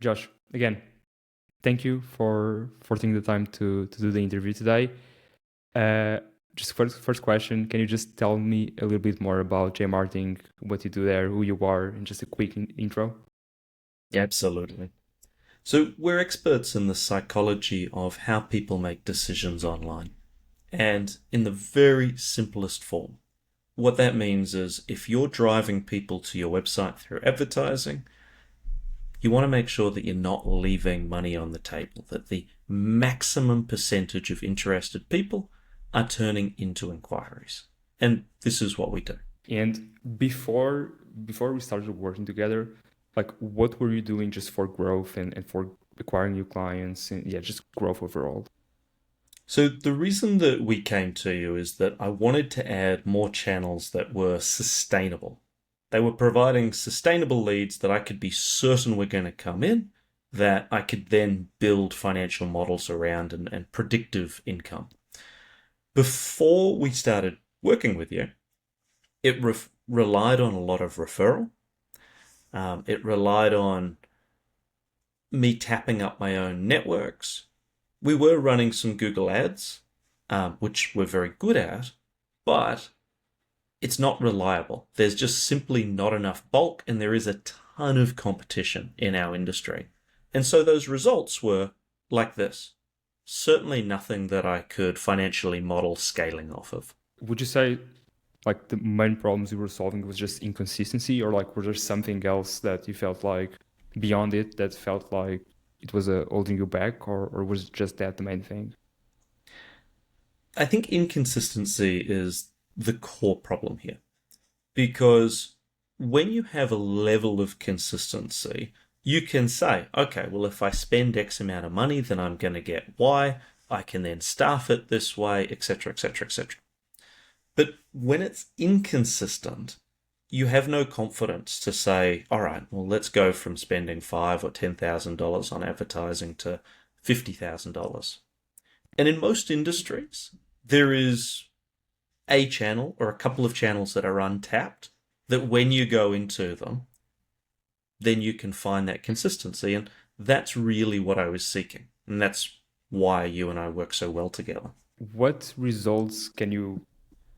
Josh, again, thank you for taking the time to do the interview today. Uh, just first question, can you just tell me a little bit more about JMarketing, what you do there, who you are, and just a quick intro? Absolutely. So, we're experts in the psychology of how people make decisions online. And in the very simplest form, what that means is if you're driving people to your website through advertising, you want to make sure that you're not leaving money on the table, that the maximum percentage of interested people are turning into inquiries. And this is what we do. And before we started working together, like what were you doing just for growth and for acquiring new clients and yeah, just growth overall? So the reason that we came to you is that I wanted to add more channels that were sustainable. They were providing sustainable leads that I could be certain were going to come in, that I could then build financial models around and predictive income. Before we started working with you, it relied on a lot of referral. It relied on me tapping up my own networks. We were running some Google ads, which we're very good at, but it's not reliable. There's just simply not enough bulk, and there is a ton of competition in our industry. And so those results were like this. Certainly nothing that I could financially model scaling off of. Would you say like the main problems you were solving was just inconsistency, or like was there something else that you felt like beyond it that felt like it was holding you back, or was just that the main thing? I think inconsistency is the core problem here because when you have a level of consistency, you can say, okay, well, if I spend X amount of money, then I'm going to get Y. I can then staff it this way, etc., etc., etc. But when it's inconsistent, you have no confidence to say, all right, well, let's go from spending $5,000 or $10,000 on advertising to $50,000. And in most industries, there is a channel or a couple of channels that are untapped that when you go into them, then you can find that consistency. And that's really what I was seeking. And that's why you and I work so well together. What results can you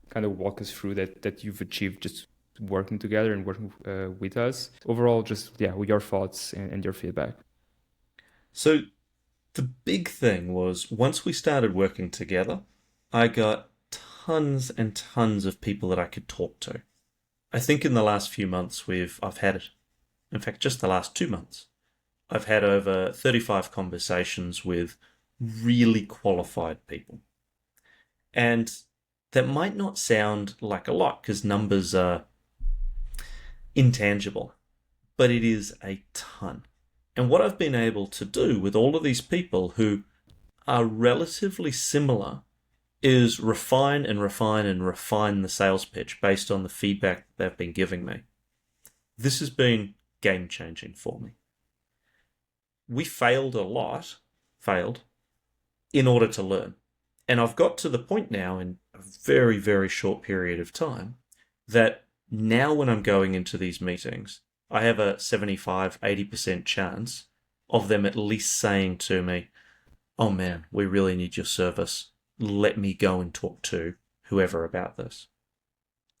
kind of walk us through that you've achieved just working together and working with us? Overall, just yeah, with your thoughts and your feedback. So the big thing was once we started working together, I got tons and tons of people that I could talk to. I think in the last few months I've had it. In fact, just the last 2 months, I've had over 35 conversations with really qualified people. And that might not sound like a lot because numbers are intangible, but it is a ton. And what I've been able to do with all of these people who are relatively similar is refine and refine and refine the sales pitch based on the feedback they've been giving me. This has been game changing for me. We failed in order to learn. And I've got to the point now in a very, very short period of time that now when I'm going into these meetings, I have a 75-80% chance of them at least saying to me, oh man, we really need your service. Let me go and talk to whoever about this.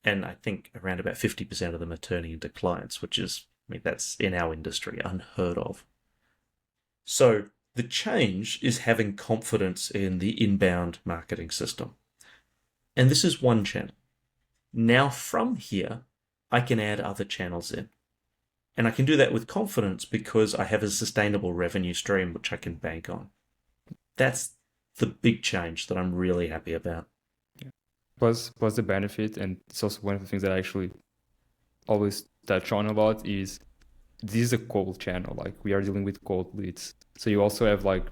And I think around about 50% of them are turning into clients, which is, I mean, that's in our industry unheard of. So the change is having confidence in the inbound marketing system. And this is one channel. Now from here, I can add other channels in. And I can do that with confidence because I have a sustainable revenue stream which I can bank on. That's the big change that I'm really happy about. Yeah. Plus the benefit, and it's also one of the things that I actually always touch on a lot is this is a cold channel. Like we are dealing with cold leads. So you also have like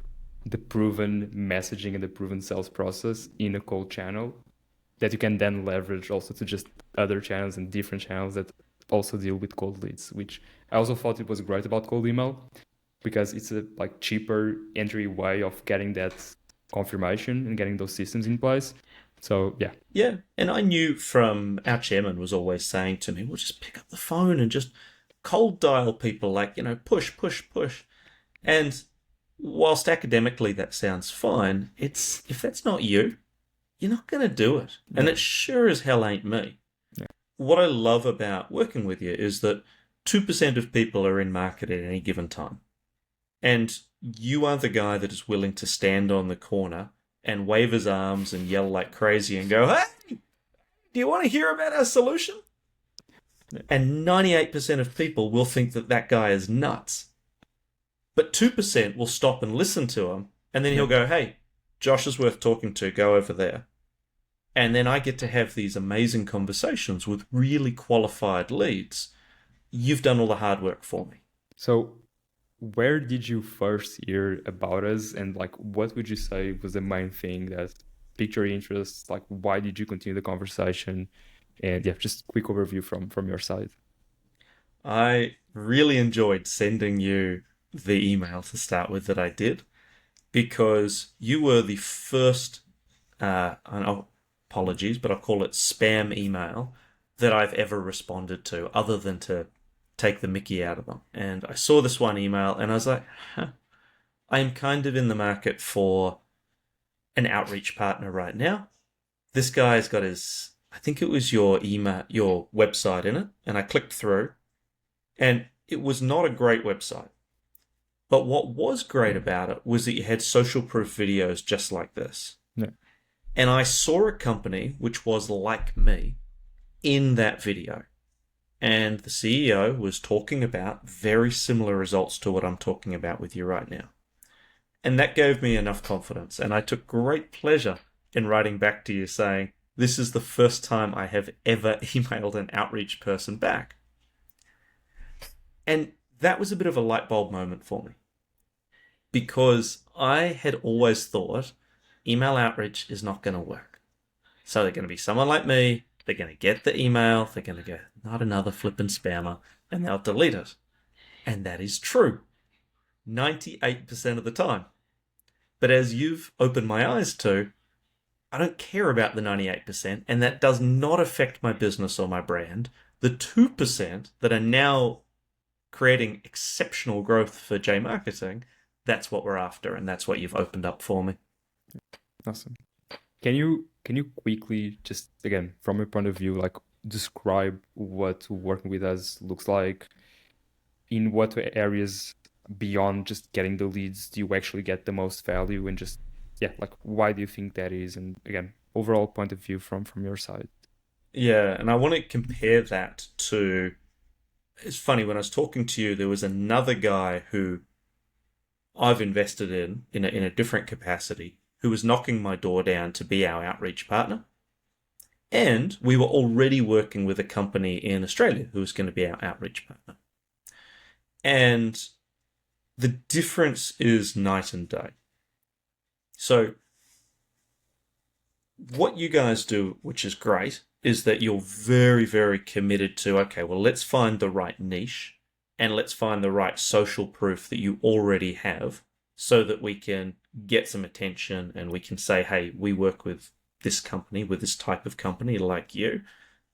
the proven messaging and the proven sales process in a cold channel that you can then leverage also to just other channels and different channels that also deal with cold leads, which I also thought it was great about cold email because it's a like cheaper entry way of getting that confirmation and getting those systems in place. So yeah. Yeah, and I knew from our chairman was always saying to me, well, just pick up the phone and just cold dial people, like, push, push, push. And whilst academically that sounds fine, it's if that's not you, you're not going to do it. And it sure as hell ain't me. Yeah. What I love about working with you is that 2% of people are in market at any given time. And you are the guy that is willing to stand on the corner and wave his arms and yell like crazy and go, hey, do you want to hear about our solution? Yeah. And 98% of people will think that that guy is nuts. But 2% will stop and listen to him, and then he'll go, hey, Josh is worth talking to, go over there. And then I get to have these amazing conversations with really qualified leads. You've done all the hard work for me. So where did you first hear about us, and like what would you say was the main thing that piqued your interest? Like why did you continue the conversation? And yeah, just quick overview from your side. I really enjoyed sending you the email to start with that I did, because you were the first, apologies, but I'll call it spam email that I've ever responded to, other than to take the mickey out of them. And I saw this one email and I was like, I am kind of in the market for an outreach partner right now. This guy's got his, I think it was your email, your website in it. And I clicked through, and it was not a great website. But what was great about it was that you had social proof videos just like this. Yeah. And I saw a company which was like me in that video. And the CEO was talking about very similar results to what I'm talking about with you right now. And that gave me enough confidence. And I took great pleasure in writing back to you saying, this is the first time I have ever emailed an outreach person back. And that was a bit of a light bulb moment for me, because I had always thought email outreach is not going to work. So they're going to be someone like me, they're going to get the email, they're going to go, not another flippin' spammer, and they'll delete it. And that is true 98% of the time. But as you've opened my eyes to, I don't care about the 98%, and that does not affect my business or my brand. The 2% that are now creating exceptional growth for JMarketing, that's what we're after, and that's what you've opened up for me. Awesome. Can you quickly, just again from your point of view, like describe what working with us looks like? In what areas beyond just getting the leads do you actually get the most value, and just like why do you think that is? And again, overall point of view from your side. Yeah, and I want to compare that to, it's funny, when I was talking to you, there was another guy who I've invested in a different capacity, who was knocking my door down to be our outreach partner. And we were already working with a company in Australia who was going to be our outreach partner. And the difference is night and day. So what you guys do, which is great, is that you're very, very committed to, okay, well, let's find the right niche and let's find the right social proof that you already have, so that we can get some attention and we can say, hey, we work with this company, with this type of company like you,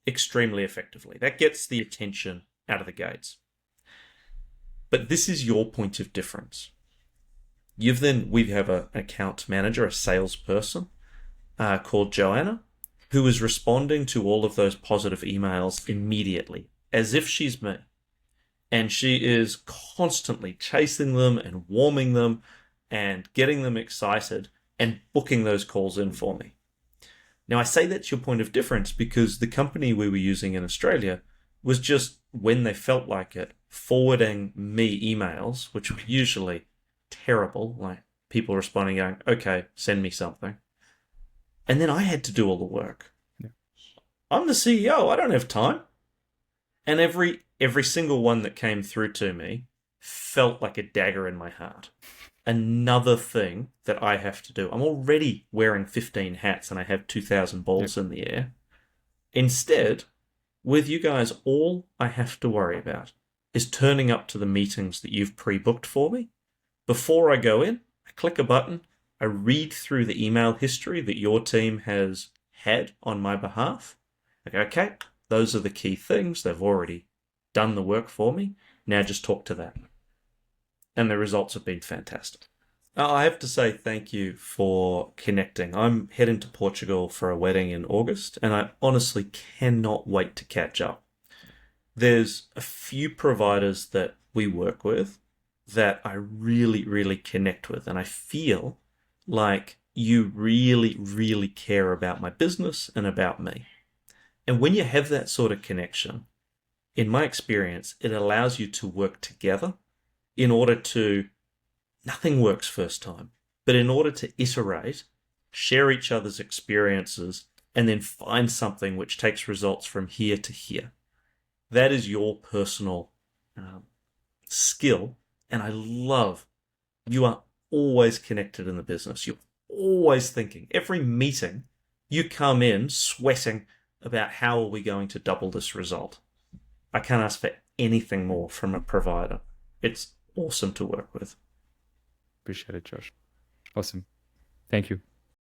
extremely effectively. That gets the attention out of the gates. But this is your point of difference. We have an account manager, a salesperson called Joanna, who is responding to all of those positive emails immediately, as if she's me. And she is constantly chasing them and warming them and getting them excited and booking those calls in for me. Now, I say that's your point of difference because the company we were using in Australia was just, when they felt like it, forwarding me emails, which were usually terrible, like people responding going, okay, send me something. And then I had to do all the work. Yeah. I'm the CEO, I don't have time. And every single one that came through to me felt like a dagger in my heart. Another thing that I have to do. I'm already wearing 15 hats and I have 2,000 balls in the air. Instead, with you guys, all I have to worry about is turning up to the meetings that you've pre-booked for me. Before I go in, I click a button, I read through the email history that your team has had on my behalf. I go, okay, those are the key things. They've already done the work for me. Now just talk to that. and the results have been fantastic. I have to say thank you for connecting. I'm heading to Portugal for a wedding in August, and I honestly cannot wait to catch up. There's a few providers that we work with that I really, really connect with, and I feel like you really, really care about my business and about me. And when you have that sort of connection, in my experience, it allows you to work together in order to, nothing works first time, but in order to iterate, share each other's experiences, and then find something which takes results from here to here. That is your personal skill. And I love you are always connected in the business. You're always thinking. Every meeting, you come in sweating about how are we going to double this result. I can't ask for anything more from a provider. It's awesome to work with. Appreciate it, Josh. Awesome. Thank you.